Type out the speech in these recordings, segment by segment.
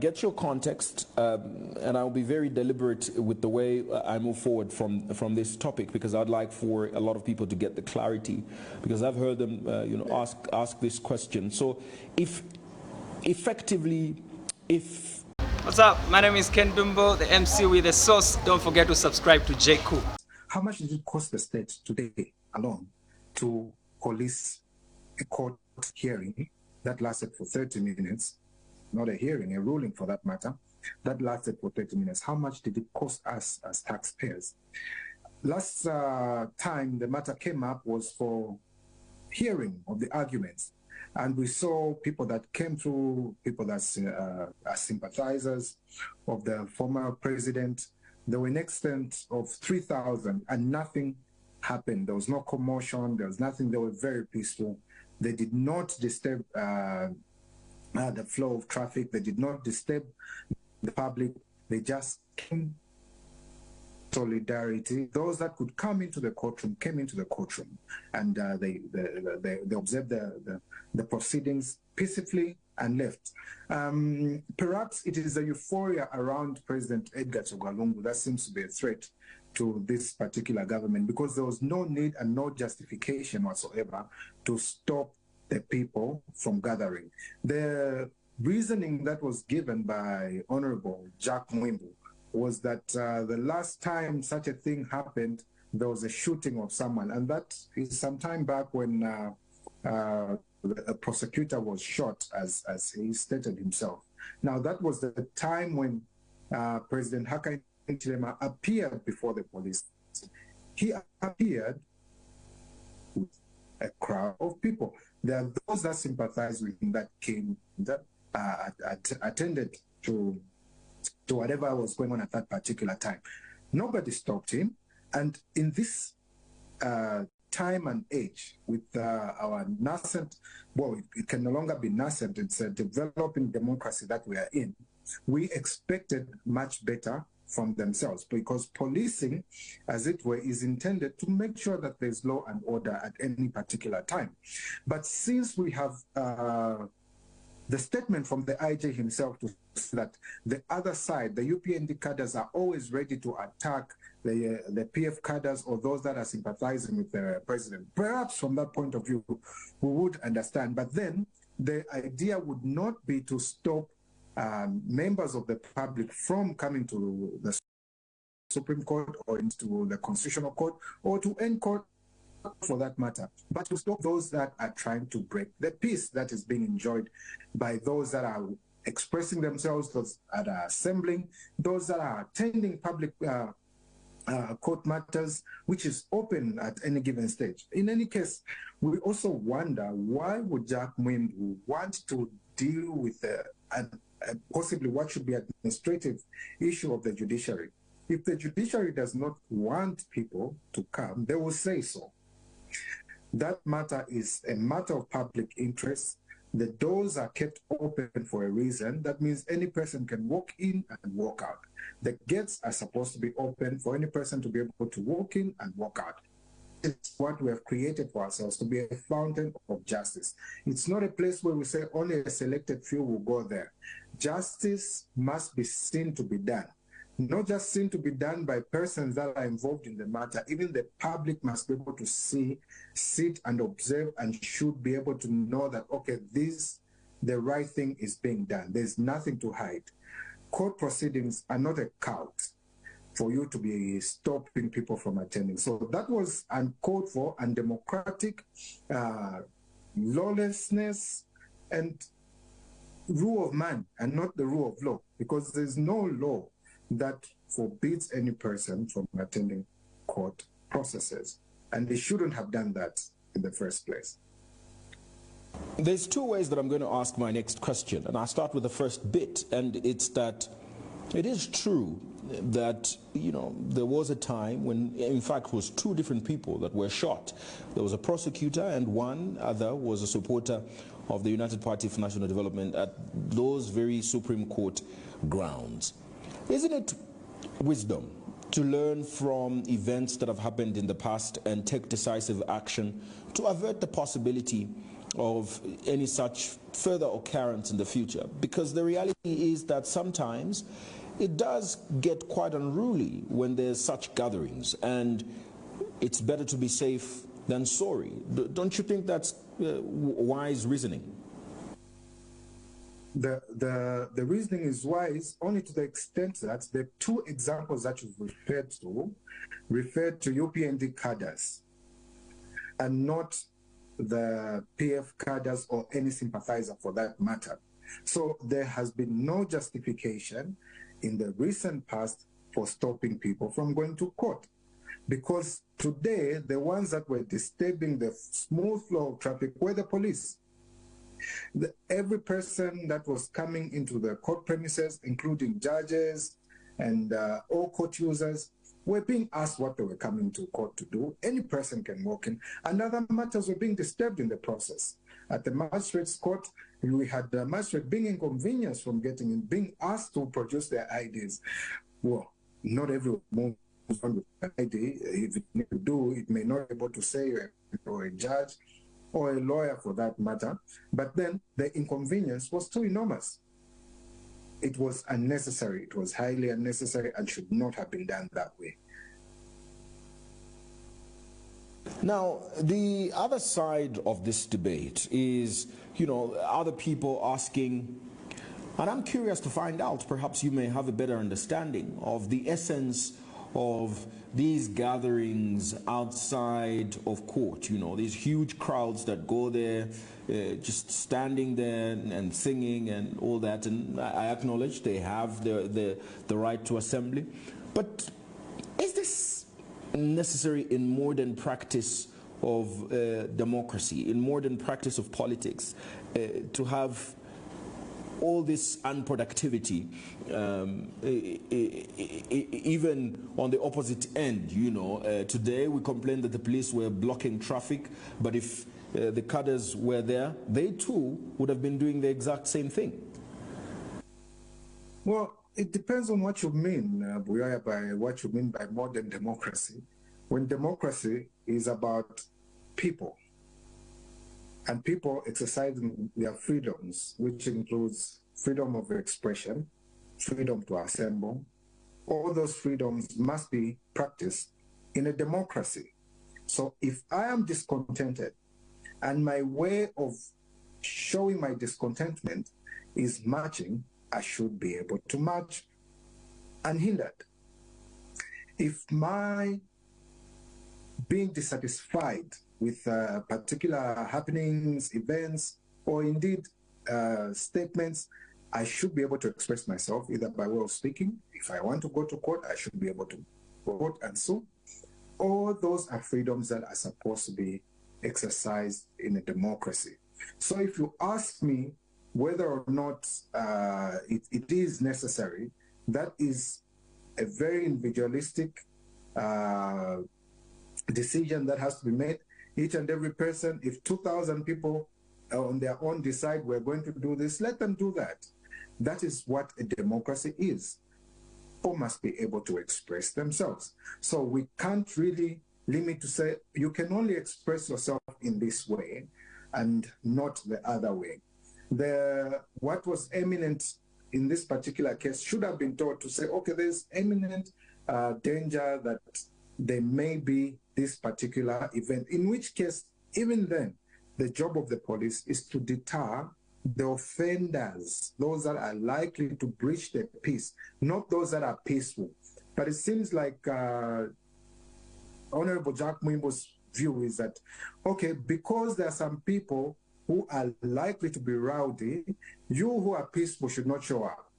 get your context, and I'll be very deliberate with the way I move forward from this topic, because I'd like for a lot of people to get the clarity, because I've heard them ask this question. So if What's up? My name is Ken Dumbo, the MC with the sauce. Don't forget to subscribe to J. Cool. How much did it cost the state today alone to police a court hearing that lasted for 30 minutes? Not a hearing, a ruling for that matter, that lasted for 30 minutes. How much did it cost us as taxpayers? Last time the matter came up was for hearing of the arguments. And we saw people that came through, people that are sympathizers of the former president. There were an extent of 3,000 and nothing happened. There was no commotion, there was nothing. They were very peaceful. They did not disturb the flow of traffic. They did not disturb the public. They just came solidarity. Those that could come into the courtroom came into the courtroom, and they observed the proceedings peacefully and left. Perhaps it is the euphoria around President Edgar Lungu that seems to be a threat to this particular government, because there was no need and no justification whatsoever to stop the people from gathering. The reasoning that was given by Honorable Jack Mwimbu was that the last time such a thing happened, there was a shooting of someone. And that is some time back when a prosecutor was shot, as he stated himself. Now, that was the time when President Hakainde Hichilema appeared before the police. He appeared with a crowd of people. There are those that sympathize with him, that came, that attended to whatever was going on at that particular time. Nobody stopped him. And in this time and age, with our nascent, well, it can no longer be nascent, it's a developing democracy that we are in, we expected much better from themselves, because policing, as it were, is intended to make sure that there's law and order at any particular time. But since we have the statement from the IJ himself to say that the other side, the UPND cadres, are always ready to attack the PF cadres or those that are sympathizing with the president. Perhaps from that point of view, we would understand. But then the idea would not be to stop members of the public from coming to the Supreme Court or into the Constitutional Court or to any court for that matter, but to stop those that are trying to break the peace that is being enjoyed by those that are expressing themselves, those that are assembling, those that are attending public court matters, which is open at any given stage. In any case, we also wonder, why would Jack Mwimbu want to deal with possibly what should be an administrative issue of the judiciary? If the judiciary does not want people to come, they will say so. That matter is a matter of public interest. The doors are kept open for a reason. That means any person can walk in and walk out. The gates are supposed to be open for any person to be able to walk in and walk out. It's what we have created for ourselves, to be a fountain of justice. It's not a place where we say only a selected few will go there. Justice must be seen to be done. Not just seen to be done by persons that are involved in the matter. Even the public must be able to see, sit and observe, and should be able to know that, okay, the right thing is being done. There's nothing to hide. Court proceedings are not a cult for you to be stopping people from attending. So that was uncalled for, undemocratic, lawlessness, and rule of man, and not the rule of law, because there's no law that forbids any person from attending court processes. And they shouldn't have done that in the first place. There's two ways that I'm going to ask my next question, and I'll start with the first bit, and it's that it is true that, there was a time when, in fact, it was two different people that were shot. There was a prosecutor and one other was a supporter of the United Party for National Development at those very Supreme Court grounds. Isn't it wisdom to learn from events that have happened in the past and take decisive action to avert the possibility of any such further occurrence in the future? Because the reality is that sometimes it does get quite unruly when there's such gatherings, and it's better to be safe than sorry. Don't you think that's wise reasoning? The reasoning is wise only to the extent that the two examples that you've referred to UPND cadres and not the PF cadres or any sympathizer for that matter. So there has been no justification in the recent past for stopping people from going to court. Because today, the ones that were disturbing the smooth flow of traffic were the police. Every person that was coming into the court premises, including judges and all court users, were being asked what they were coming to court to do. Any person can walk in, and other matters were being disturbed in the process. At the magistrate's court, we had the magistrate being inconvenienced from getting in, being asked to produce their IDs. Well, not everyone moves on with an ID. If it need to do, it may not be able to say or a judge or a lawyer for that matter. But then the inconvenience was too enormous. It was unnecessary. It was highly unnecessary and should not have been done that way. Now, the other side of this debate is, other people asking, and I'm curious to find out, perhaps you may have a better understanding of the essence of these gatherings outside of court, these huge crowds that go there, just standing there and singing and all that. And I acknowledge they have the right to assembly. But is this necessary in modern practice of democracy, in modern practice of politics, to have all this unproductivity, even on the opposite end? Today we complain that the police were blocking traffic, but if the cadres were there, they too would have been doing the exact same thing. Well, it depends on what you mean, Buyaya, by what you mean by modern democracy. When democracy is about people, and people exercising their freedoms, which includes freedom of expression, freedom to assemble, all those freedoms must be practiced in a democracy. So if I am discontented and my way of showing my discontentment is marching, I should be able to march unhindered. If my being dissatisfied with particular happenings, events, or indeed statements, I should be able to express myself either by way of speaking. If I want to go to court, I should be able to go to court and sue. All those are freedoms that are supposed to be exercised in a democracy. So if you ask me whether or not it is necessary, that is a very individualistic decision that has to be made. Each and every person, if 2,000 people on their own decide we're going to do this, let them do that. That is what a democracy is. People must be able to express themselves. So we can't really limit to say, you can only express yourself in this way and not the other way. What was eminent in this particular case should have been taught to say, okay, there's eminent danger that there may be this particular event, in which case, even then, the job of the police is to deter the offenders, those that are likely to breach the peace, not those that are peaceful. But it seems like Honorable Jack Mwimbo's view is that, okay, because there are some people who are likely to be rowdy, you who are peaceful should not show up.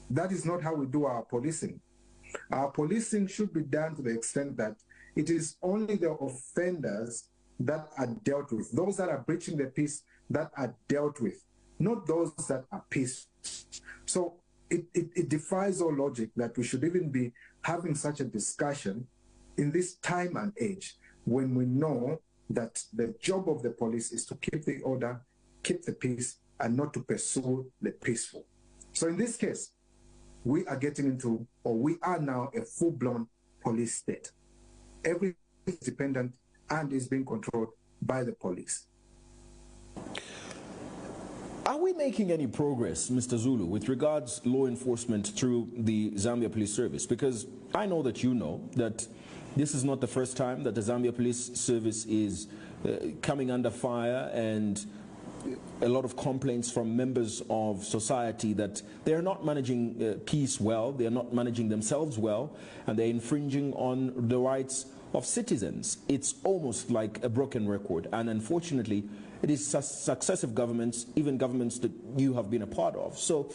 That is not how we do our policing. Our policing should be done to the extent that it is only the offenders that are dealt with, those that are breaching the peace that are dealt with, not those that are peaceful. So it defies all logic that we should even be having such a discussion in this time and age when we know that the job of the police is to keep the order, keep the peace, and not to pursue the peaceful. So in this case, we are getting into, or we are now, a full-blown police state. Everything is dependent and is being controlled by the police. Are we making any progress, Mr. Zulu, with regards law enforcement through the Zambia Police Service? Because I know that you know that this is not the first time that the Zambia Police Service is coming under fire, and a lot of complaints from members of society that they're not managing peace well, they're not managing themselves well, and they're infringing on the rights of citizens. It's almost like a broken record, and unfortunately it is successive governments, even governments that you have been a part of. So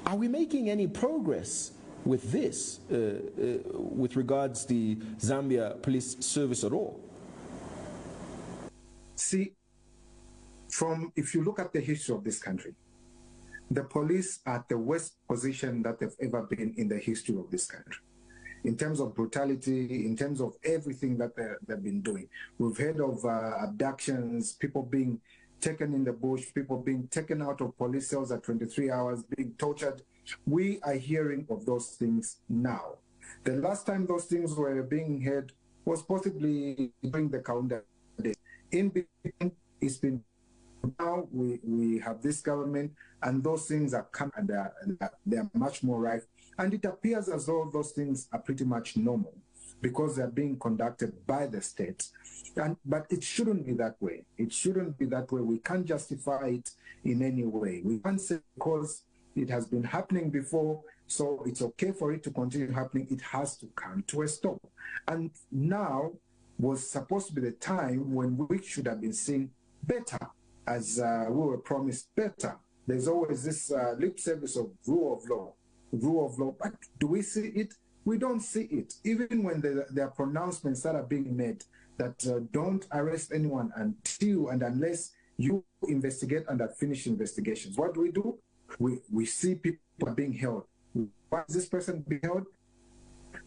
are we making any progress with this, with regards the Zambia Police Service at all? See, if you look at the history of this country, the police are at the worst position that they've ever been in the history of this country. In terms of brutality, in terms of everything that they've been doing. We've heard of abductions, people being taken in the bush, people being taken out of police cells at 23 hours, being tortured. We are hearing of those things now. The last time those things were being heard was possibly during the calendar days. In between, it's been now we have this government, and those things are coming, and they're much more rife. And it appears as though those things are pretty much normal because they're being conducted by the state. But it shouldn't be that way. It shouldn't be that way. We can't justify it in any way. We can't say because it has been happening before, so it's okay for it to continue happening. It has to come to a stop. And now was supposed to be the time when we should have been seeing better, as we were promised better. There's always this lip service of rule of law, but do we see it? We don't see it. Even when there are pronouncements that are being made that don't arrest anyone until and unless you investigate and have finished investigations. What do? We see people are being held. Why is this person being held?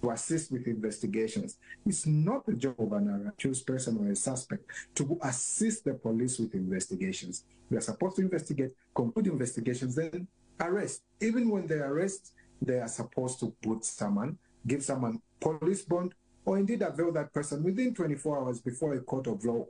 To assist with investigations. It's not the job of an accused person or a suspect to assist the police with investigations. They are supposed to investigate, conclude investigations, then arrest. Even when they arrest, they are supposed to put someone, give someone police bond, or indeed avail that person within 24 hours before a court of law,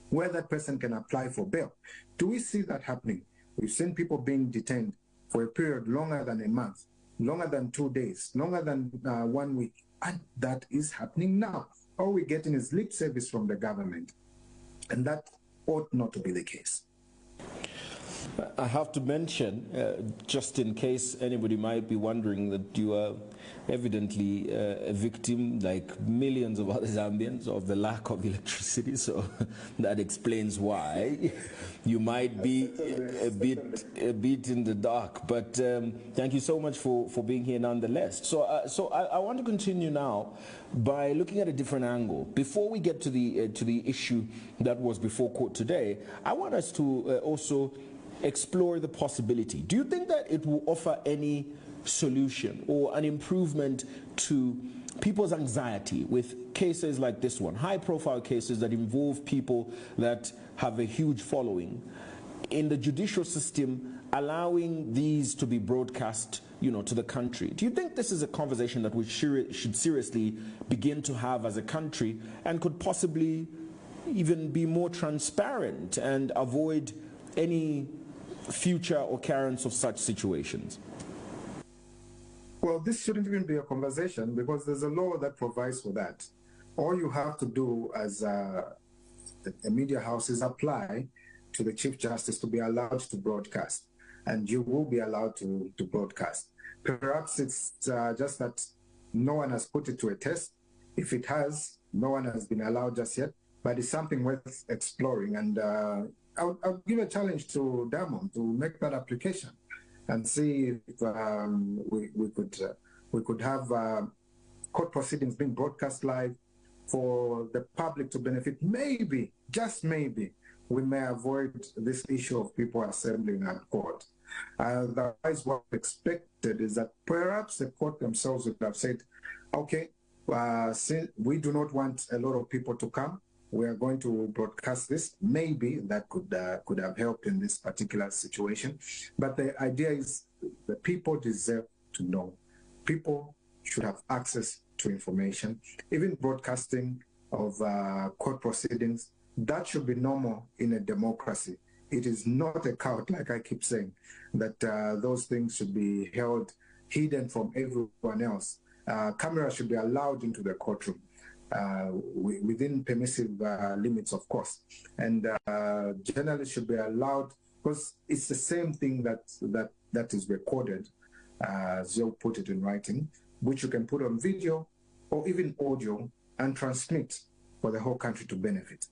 where that person can apply for bail. Do we see that happening? We've seen people being detained for a period longer than a month, longer than 2 days, longer than 1 week, and that is happening now. All we're getting is lip service from the government, and that ought not to be the case. I have to mention, just in case anybody might be wondering, that you are evidently a victim, like millions of other Zambians, of the lack of electricity, so that explains why you might be a bit in the dark. But thank you so much for being here nonetheless. So I want to continue now by looking at a different angle. Before we get to the issue that was before court today, I want us to also explore the possibility. Do you think that it will offer any solution or an improvement to people's anxiety with cases like this one, high-profile cases that involve people that have a huge following, in the judicial system, allowing these to be broadcast, to the country? Do you think this is a conversation that we should seriously begin to have as a country, and could possibly even be more transparent and avoid any future occurrence of such situations? Well, this shouldn't even be a conversation because there's a law that provides for that. All you have to do as a media house is apply to the Chief Justice to be allowed to broadcast, and you will be allowed to broadcast. Perhaps it's just that no one has put it to a test. If it has, no one has been allowed just yet, but it's something worth exploring. And I'll give a challenge to Diamond to make that application and see if we could have court proceedings being broadcast live for the public to benefit. Maybe, just maybe, we may avoid this issue of people assembling at court. Otherwise, what expected is that perhaps the court themselves would have said, okay, since we do not want a lot of people to come, we are going to broadcast this. Maybe that could have helped in this particular situation. But the idea is the people deserve to know. People should have access to information. Even broadcasting of court proceedings, that should be normal in a democracy. it is not a cult, like I keep saying, that those things should be held hidden from everyone else. Cameras should be allowed into the courtroom within permissive limits, of course. And journalists should be allowed, because it's the same thing that is recorded, as you'll put it in writing, which you can put on video or even audio and transmit for the whole country to benefit.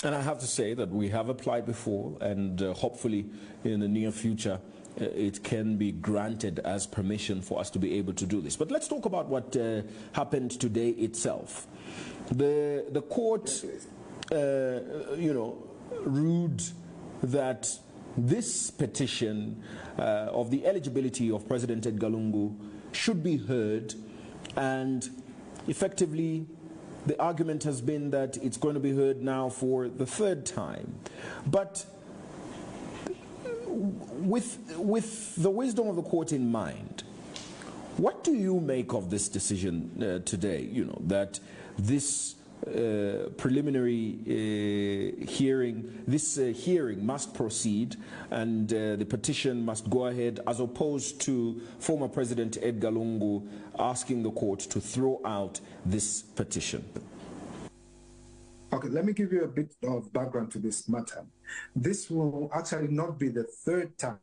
And I have to say that we have applied before, and hopefully in the near future it can be granted as permission for us to be able to do this. But let's talk about what happened today itself. The court, ruled that this petition of the eligibility of President Edgar Lungu should be heard, and effectively the argument has been that it's going to be heard now for the third time. But with the wisdom of the court in mind, what do you make of this decision today, that this preliminary hearing, this hearing must proceed, and the petition must go ahead, as opposed to former President Edgar Lungu asking the court to throw out this petition? Okay, let me give you a bit of background to this matter. This will actually not be the third time.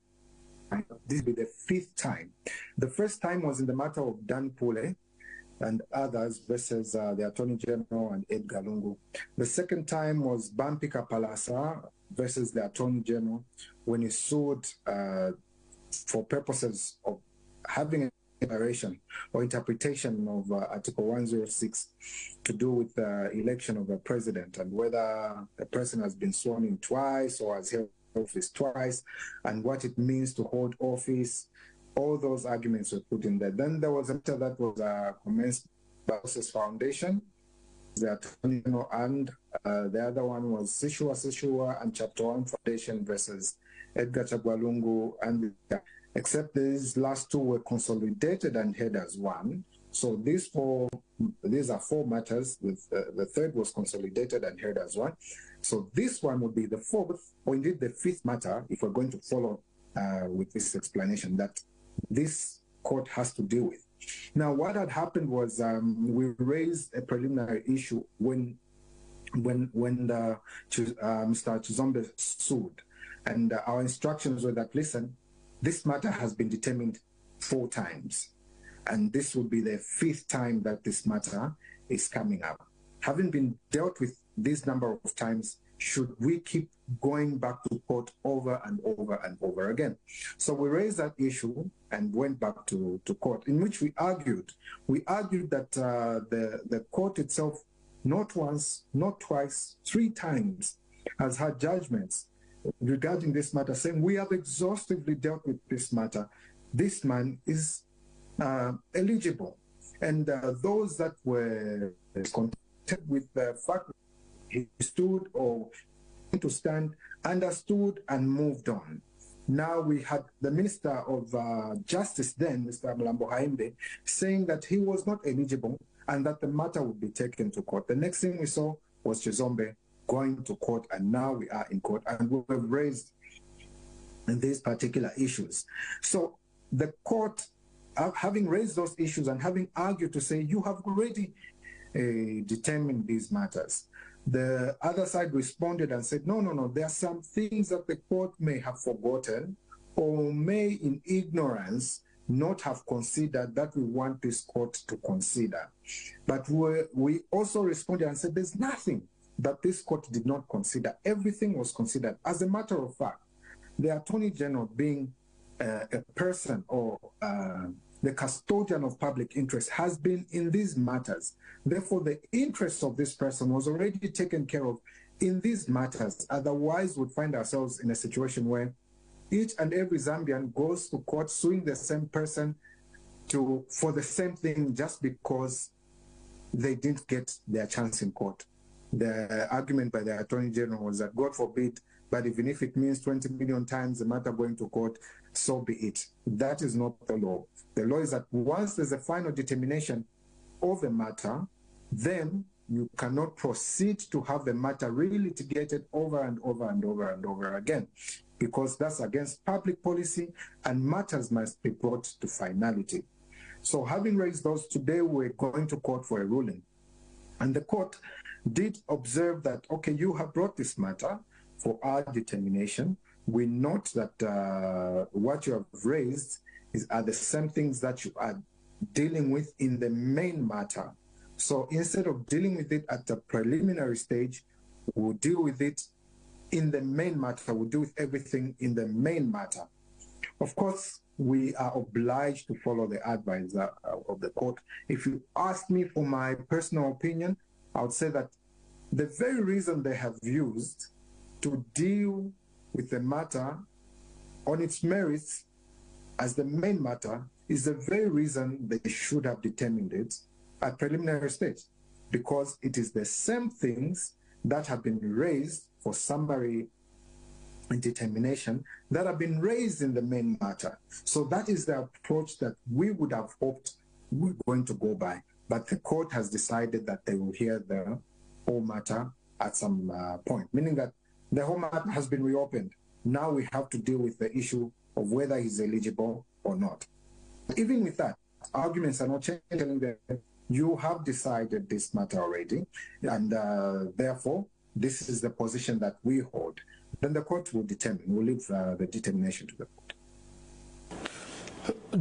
This will be the fifth time. The first time was in the matter of Dan Pule and others versus the Attorney General and Edgar Lungu. The second time was Bampika Palasa versus the Attorney General, when he sued for purposes of having a declaration or interpretation of Article 106 to do with the election of a president, and whether a person has been sworn in twice or has held office twice, and what it means to hold office. All those arguments were put in there. Then there was a matter that was commenced by Process Foundation, the Attorney General, and the other one was Sishua and Chapter 1 Foundation versus Edgar Chagwa Lungu, and except these last two were consolidated and heard as one. So these are four matters. With the third was consolidated and heard as one. So this one would be the fourth, or indeed the fifth matter, if we're going to follow with this explanation that this court has to deal with. Now, what had happened was we raised a preliminary issue when Mr. Chizombe sued, and our instructions were that, listen, this matter has been determined 4 times, and this will be the 5th time that this matter is coming up. Having been dealt with this number of times, should we keep going back to court over and over and over again? So we raised that issue and went back to court, in which we argued that the court itself, not once, not twice, 3 times, has had judgments regarding this matter, saying we have exhaustively dealt with this matter. This man is eligible. And those that were contented with the fact that he stood or to stand, understood and moved on. Now we had the Minister of Justice then, Mr. Mlambo Haimbe, saying that he was not eligible and that the matter would be taken to court. The next thing we saw was Chizombe going to court, and now we are in court and we have raised these particular issues. So the court, having raised those issues and having argued to say, you have already determined these matters, the other side responded and said, no, there are some things that the court may have forgotten or may in ignorance not have considered that we want this court to consider. But we also responded and said, there's nothing that this court did not consider. Everything was considered. As a matter of fact, the Attorney General, being a person or the custodian of public interest, has been in these matters. Therefore, the interest of this person was already taken care of in these matters. Otherwise, we'd find ourselves in a situation where each and every Zambian goes to court suing the same person for the same thing just because they didn't get their chance in court. The argument by the Attorney General was that, God forbid, but even if it means 20 million times the matter going to court, so be it. That is not the law. The law is that once there's a final determination of the matter, then you cannot proceed to have the matter re-litigated over and over and over and over again, because that's against public policy and matters must be brought to finality. So having raised those, today we're going to court for a ruling. And the court did observe that, okay, you have brought this matter for our determination. We note that what you have raised are the same things that you are dealing with in the main matter. So instead of dealing with it at the preliminary stage, we'll deal with it in the main matter. We'll deal with everything in the main matter. Of course, we are obliged to follow the advice of the court. If you ask me for my personal opinion, I would say that the very reason they have used to deal with the matter on its merits as the main matter is the very reason they should have determined it at preliminary stage, because it is the same things that have been raised for summary and determination that have been raised in the main matter. So that is the approach that we would have hoped we're going to go by. But the court has decided that they will hear the whole matter at some point, meaning that the whole matter has been reopened. Now we have to deal with the issue of whether he's eligible or not. Even with that, arguments are not changing. You have decided this matter already, and therefore, this is the position that we hold. Then the court will determine. We'll leave the determination to the court.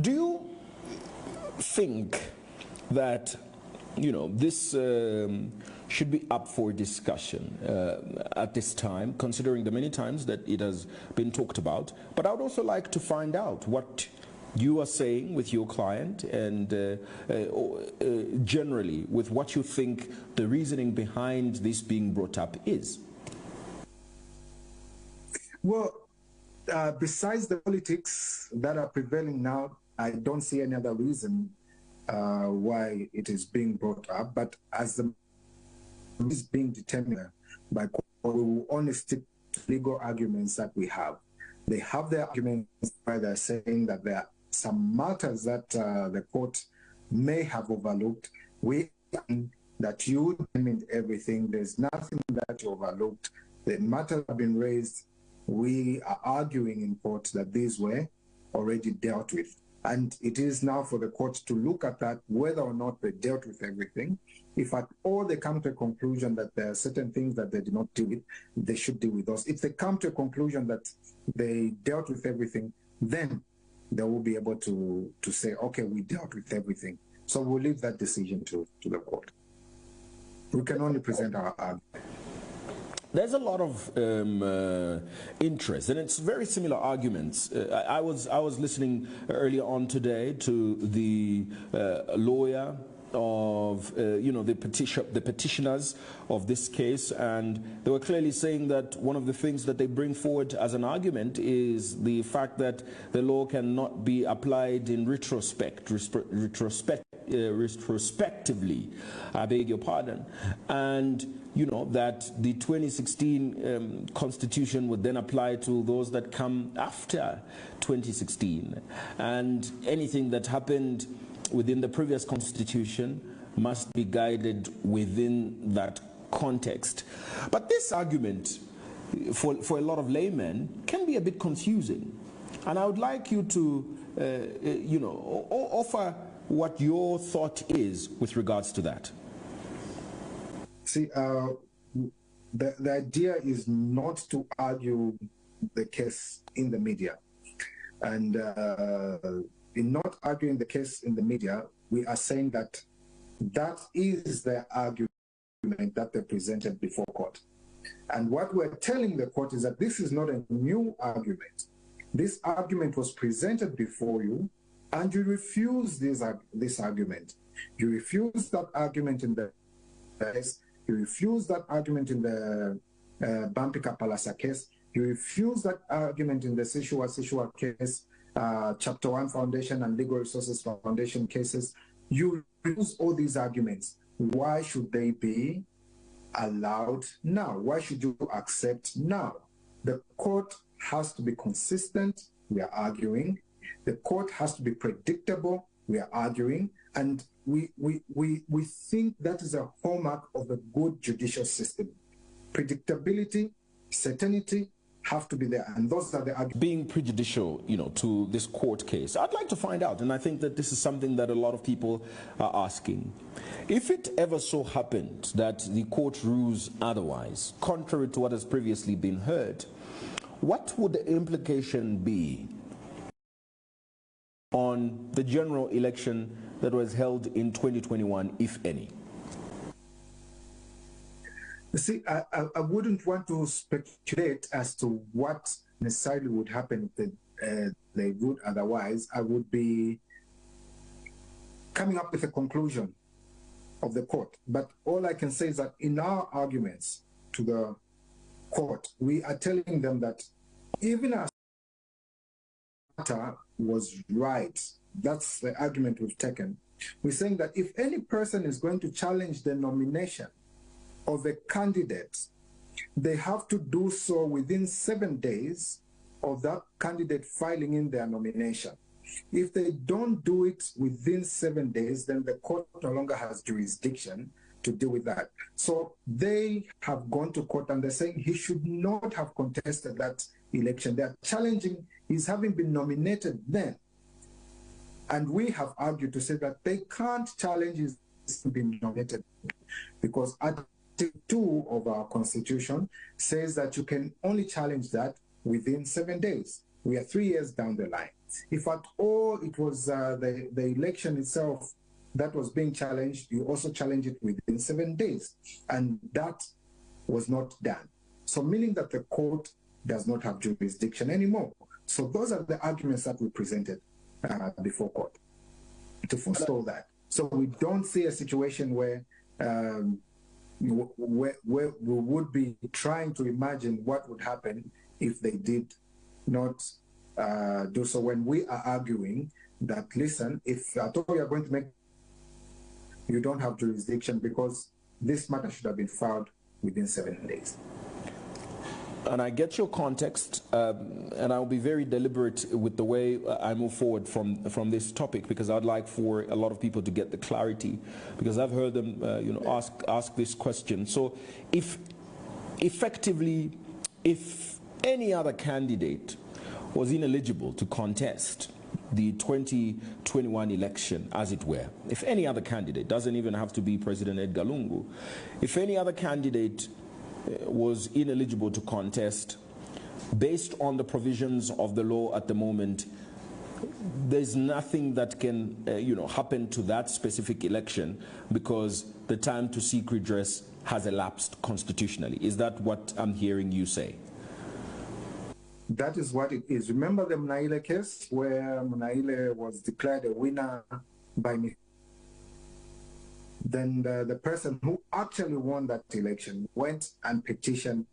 Do you think that, this should be up for discussion at this time, considering the many times that it has been talked about? But I would also like to find out what you are saying with your client and generally with what you think the reasoning behind this being brought up is. Well, besides the politics that are prevailing now, I don't see any other reason why it is being brought up. But as the is being determined by court, we will only stick to legal arguments that we have. They have their arguments by they're saying that there are some matters that the court may have overlooked. We think that you determined everything. There's nothing that you overlooked. The matters have been raised. We are arguing in court that these were already dealt with. And it is now for the court to look at that, whether or not they dealt with everything. If at all they come to a conclusion that there are certain things that they did not deal with, they should deal with those. If they come to a conclusion that they dealt with everything, then they will be able to say, okay, we dealt with everything. So we'll leave that decision to the court. We can only present our argument. There's a lot of interest, and it's very similar arguments. I was listening earlier on today to the lawyer of the petitioners of this case, and they were clearly saying that one of the things that they bring forward as an argument is the fact that the law cannot be applied in retrospectively. I beg your pardon. And that the 2016 constitution would then apply to those that come after 2016, and anything that happened within the previous constitution must be guided within that context. But this argument, for a lot of laymen, can be a bit confusing. And I would like you to, offer what your thought is with regards to that. See, the idea is not to argue the case in the media. And in not arguing the case in the media, we are saying that that is the argument that they presented before court. And what we're telling the court is that this is not a new argument. This argument was presented before you, and you refuse this argument. You refuse that argument in the case. You refuse that argument in the Bampika Palasa case. You refuse that argument in the Sishua case, Chapter 1 Foundation and Legal Resources Foundation cases. You refuse all these arguments. Why should they be allowed now? Why should you accept now? The court has to be consistent. We are arguing. The court has to be predictable. We are arguing. And we think that is a hallmark of a good judicial system. Predictability, certainty have to be there, and those are the arguments. Being prejudicial, to this court case, I'd like to find out, and I think that this is something that a lot of people are asking. If it ever so happened that the court rules otherwise, contrary to what has previously been heard, what would the implication be on the general election that was held in 2021, if any? See, I wouldn't want to speculate as to what necessarily would happen if they would otherwise. I would be coming up with a conclusion of the court. But all I can say is that in our arguments to the court, we are telling them that even as matter was right, that's the argument we've taken. We're saying that if any person is going to challenge the nomination of a candidate, they have to do so within 7 days of that candidate filing in their nomination. If they don't do it within 7 days, then the court no longer has jurisdiction to deal with that. So they have gone to court and they're saying he should not have contested that election. They're challenging his having been nominated then. And we have argued to say that they can't challenge his being nominated because Article 2 of our Constitution says that you can only challenge that within 7 days. We are 3 years down the line. If at all it was the election itself that was being challenged, you also challenge it within 7 days. And that was not done. So meaning that the court does not have jurisdiction anymore. So those are the arguments that we presented before court to forestall that. So we don't see a situation where we would be trying to imagine what would happen if they did not do so, when we are arguing that, listen, if at all you're going to make, you don't have jurisdiction because this matter should have been filed within 7 days. And I get your context, and I'll be very deliberate with the way I move forward from this topic, because I'd like for a lot of people to get the clarity, because I've heard them ask this question. So if any other candidate was ineligible to contest the 2021 election, as it were, if any other candidate, doesn't even have to be President Edgar Lungu, if any other candidate was ineligible to contest, based on the provisions of the law at the moment, there's nothing that can happen to that specific election because the time to seek redress has elapsed constitutionally. Is that what I'm hearing you say? That is what it is. Remember the Munaile case where Munaile was declared a winner by me? Then the person who actually won that election went and petitioned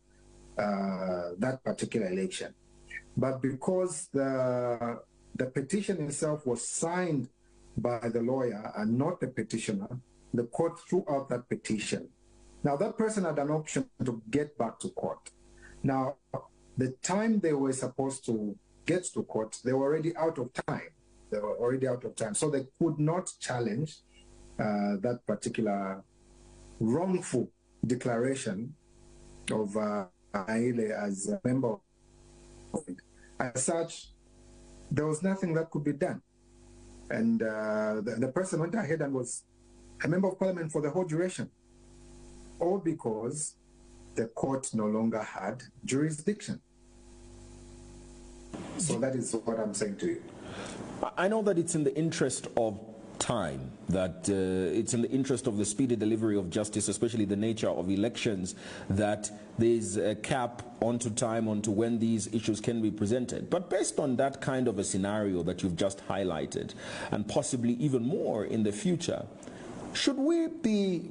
that particular election. But because the petition itself was signed by the lawyer and not the petitioner, the court threw out that petition. Now that person had an option to get back to court. Now, the time they were supposed to get to court, they were already out of time. They were already out of time. So they could not challenge that particular wrongful declaration of Aile as a member of it. As such, there was nothing that could be done. And the person went ahead and was a member of parliament for the whole duration, all because the court no longer had jurisdiction. So that is what I'm saying to you. I know that it's in the interest of time, that it's in the interest of the speedy delivery of justice, especially the nature of elections, that there's a cap onto time, onto when these issues can be presented. But based on that kind of a scenario that you've just highlighted, and possibly even more in the future, should we be,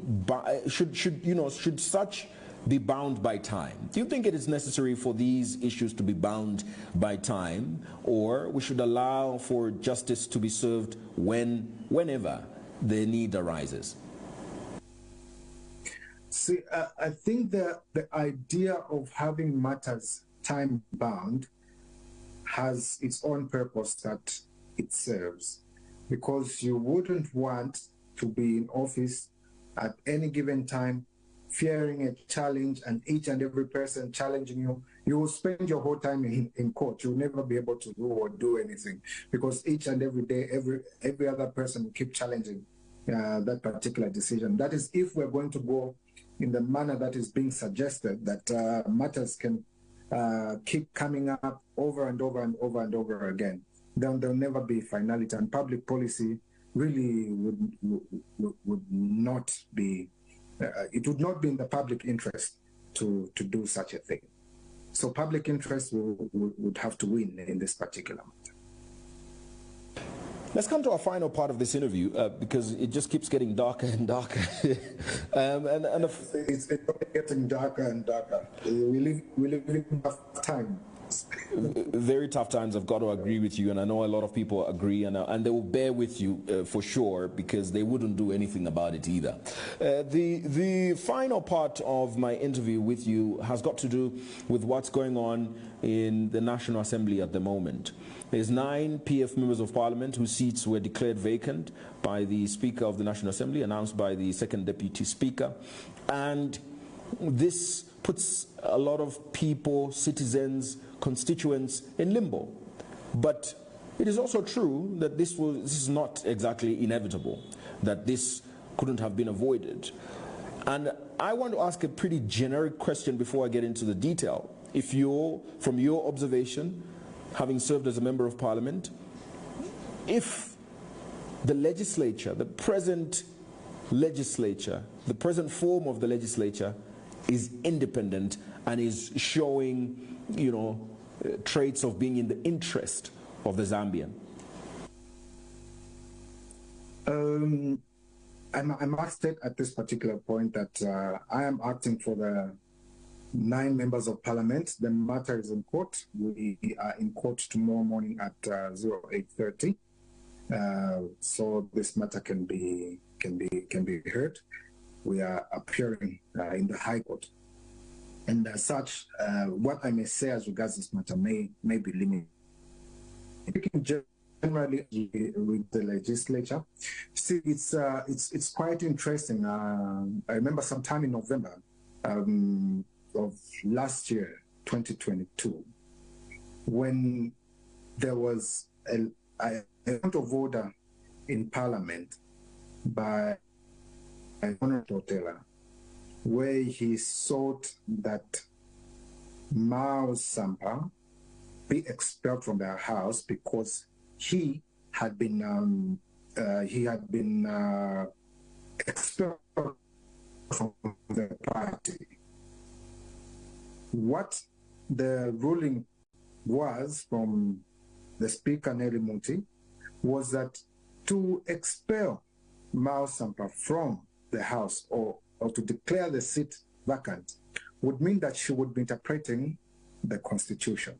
should such be bound by time? Do you think it is necessary for these issues to be bound by time, or we should allow for justice to be served whenever the need arises? See, I think the idea of having matters time-bound has its own purpose that it serves. because you wouldn't want to be in office at any given time, fearing a challenge, and each and every person challenging you. You will spend your whole time in court. You'll never be able to do anything, because each and every day, every other person will keep challenging that particular decision. That is, if we're going to go in the manner that is being suggested, that matters can keep coming up over and over and over and over again, then there'll never be finality, and public policy really would not be, it would not be in the public interest to do such a thing. So public interest would have to win in this particular matter. Let's come to our final part of this interview because it just keeps getting darker and darker. It's getting darker and darker. We live in tough times. Very tough times. I've got to agree with you, and I know a lot of people agree, and they will bear with you for sure, because they wouldn't do anything about it either. The final part of my interview with you has got to do with what's going on in the National Assembly at the moment. There's 9 PF members of Parliament whose seats were declared vacant by the Speaker of the National Assembly, announced by the second Deputy Speaker, and this puts a lot of people, citizens, constituents in limbo. But it is also true that this is not exactly inevitable, that this couldn't have been avoided. And I want to ask a pretty generic question before I get into the detail. If you're, from your observation, having served as a member of Parliament, if the legislature, the present legislature, the present form of the legislature is independent and is showing, you know, traits of being in the interest of the Zambian? I must state at this particular point that I am acting for the 9 members of Parliament. The matter is in court. We are in court tomorrow morning at 08:30. So this matter can be heard. We are appearing in the High Court. And as such, what I may say as regards this matter may be limited. Speaking generally with the legislature, see, it's quite interesting. I remember sometime in November of last year, 2022, when there was a point of order in Parliament by Honorable Totela, where he sought that Mao Sampa be expelled from their house because he had been expelled from the party. What the ruling was from the Speaker Nelly Muti was that to expel Mao Sampa from the house or to declare the seat vacant would mean that she would be interpreting the Constitution.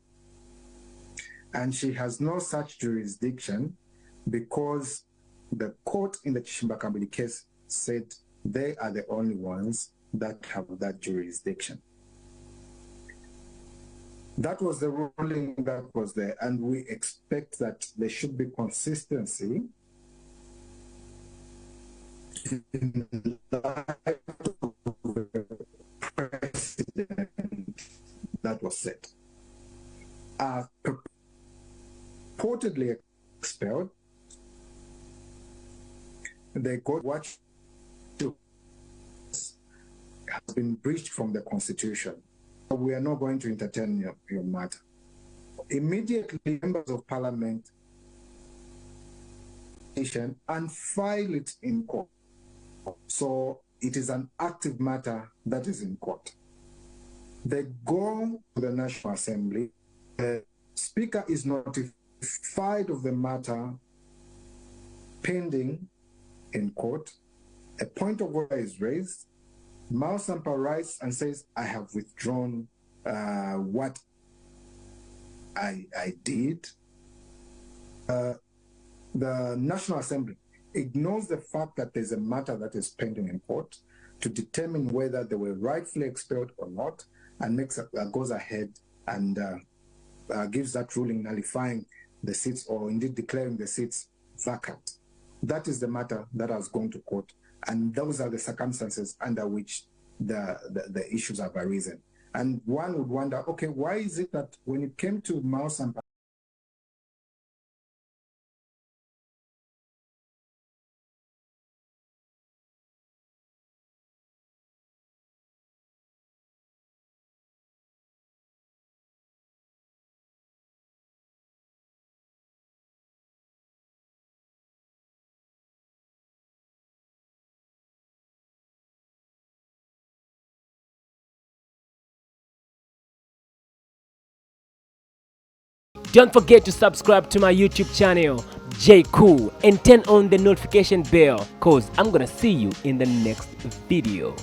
And she has no such jurisdiction because the court in the Chimbakambili case said they are the only ones that have that jurisdiction. That was the ruling that was there, and we expect that there should be consistency in light of the precedent that was set. Purportedly expelled, they got what has been breached from the Constitution. We are not going to entertain your matter. Immediately, members of Parliament and file it in court. So it is an active matter that is in court. They go to the National Assembly. The Speaker is notified of the matter pending in court. A point of order is raised. Mao Sampa writes and says, I have withdrawn what I did. The National Assembly ignores the fact that there's a matter that is pending in court to determine whether they were rightfully expelled or not, and goes ahead and gives that ruling nullifying the seats or indeed declaring the seats vacant. that is the matter that has gone to court, and those are the circumstances under which the issues have arisen. And one would wonder, okay, why is it that when it came to mouse and Don't forget to subscribe to my YouTube channel, J Cool, and turn on the notification bell, cause I'm gonna see you in the next video.